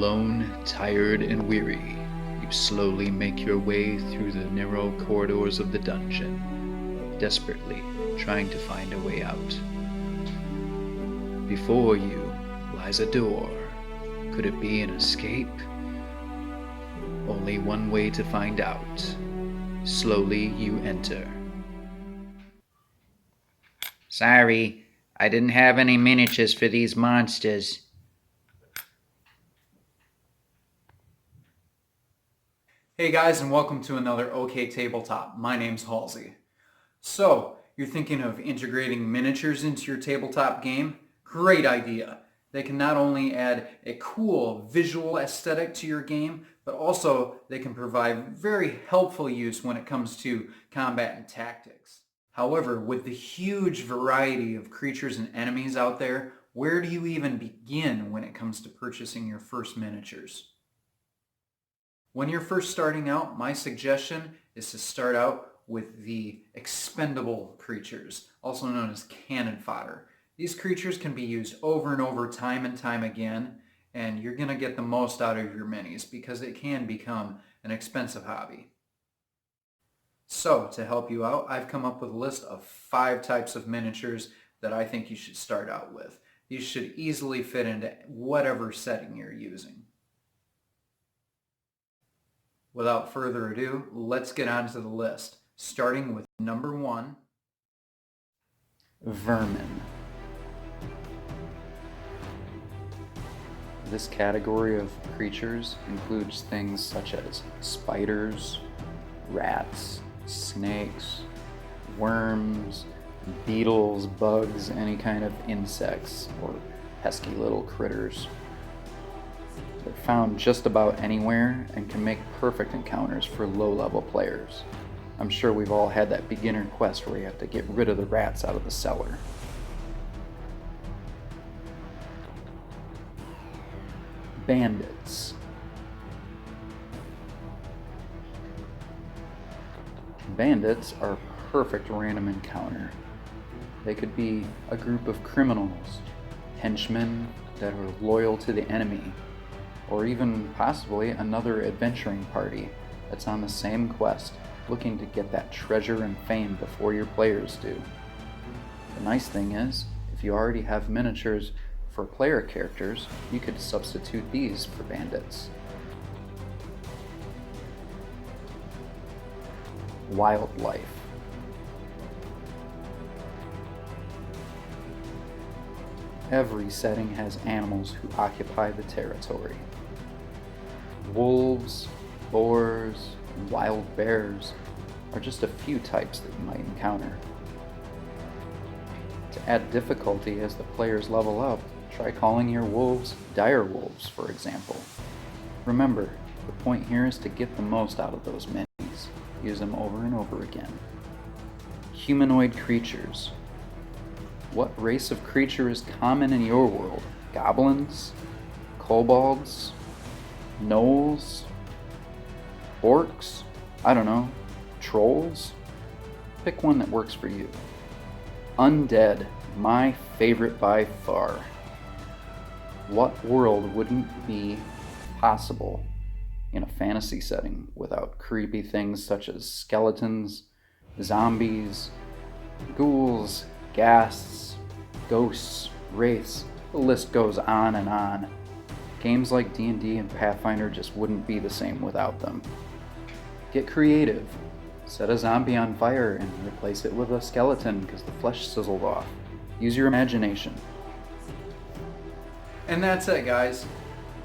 Alone, tired, and weary, you slowly make your way through the narrow corridors of the dungeon, desperately trying to find a way out. Before you lies a door. Could it be an escape? Only one way to find out. Slowly you enter. Sorry, I didn't have any miniatures for these monsters. Hey guys, and welcome to another OK Tabletop. My name's Halsey. So, you're thinking of integrating miniatures into your tabletop game? Great idea. They can not only add a cool visual aesthetic to your game, but also they can provide very helpful use when it comes to combat and tactics. However, with the huge variety of creatures and enemies out there, where do you even begin when it comes to purchasing your first miniatures? When you're first starting out, my suggestion is to start out with the expendable creatures, also known as cannon fodder. These creatures can be used over and over, time and time again, and you're going to get the most out of your minis because it can become an expensive hobby. So, to help you out, I've come up with a list of 5 types of miniatures that I think you should start out with. These should easily fit into whatever setting you're using. Without further ado, let's get on to the list, starting with number 1, Vermin. This category of creatures includes things such as spiders, rats, snakes, worms, beetles, bugs, any kind of insects or pesky little critters. They're found just about anywhere and can make perfect encounters for low-level players. I'm sure we've all had that beginner quest where you have to get rid of the rats out of the cellar. Bandits. Bandits are a perfect random encounter. They could be a group of criminals, henchmen that are loyal to the enemy, or even possibly another adventuring party that's on the same quest, looking to get that treasure and fame before your players do. The nice thing is, if you already have miniatures for player characters, you could substitute these for bandits. Wildlife. Every setting has animals who occupy the territory. Wolves, boars, and wild bears are just a few types that you might encounter. To add difficulty as the players level up, try calling your wolves dire wolves, for example. Remember, the point here is to get the most out of those minis. Use them over and over again. Humanoid creatures. What race of creature is common in your world? Goblins? Kobolds? Gnolls? Orcs? I don't know. Trolls? Pick one that works for you. Undead, my favorite by far. What world wouldn't be possible in a fantasy setting without creepy things such as skeletons, zombies, ghouls, ghasts, ghosts, wraiths? The list goes on and on. Games like D&D and Pathfinder just wouldn't be the same without them. Get creative. Set a zombie on fire and replace it with a skeleton because the flesh sizzled off. Use your imagination. And that's it, guys.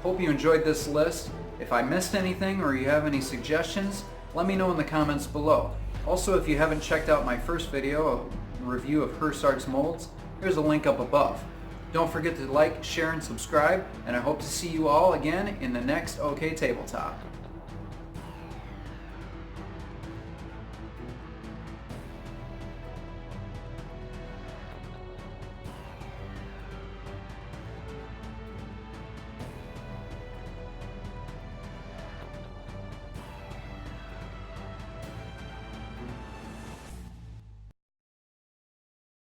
Hope you enjoyed this list. If I missed anything or you have any suggestions, let me know in the comments below. Also, if you haven't checked out my first video, a review of Hersart's molds, here's a link up above. Don't forget to like, share, and subscribe, and I hope to see you all again in the next OK Tabletop.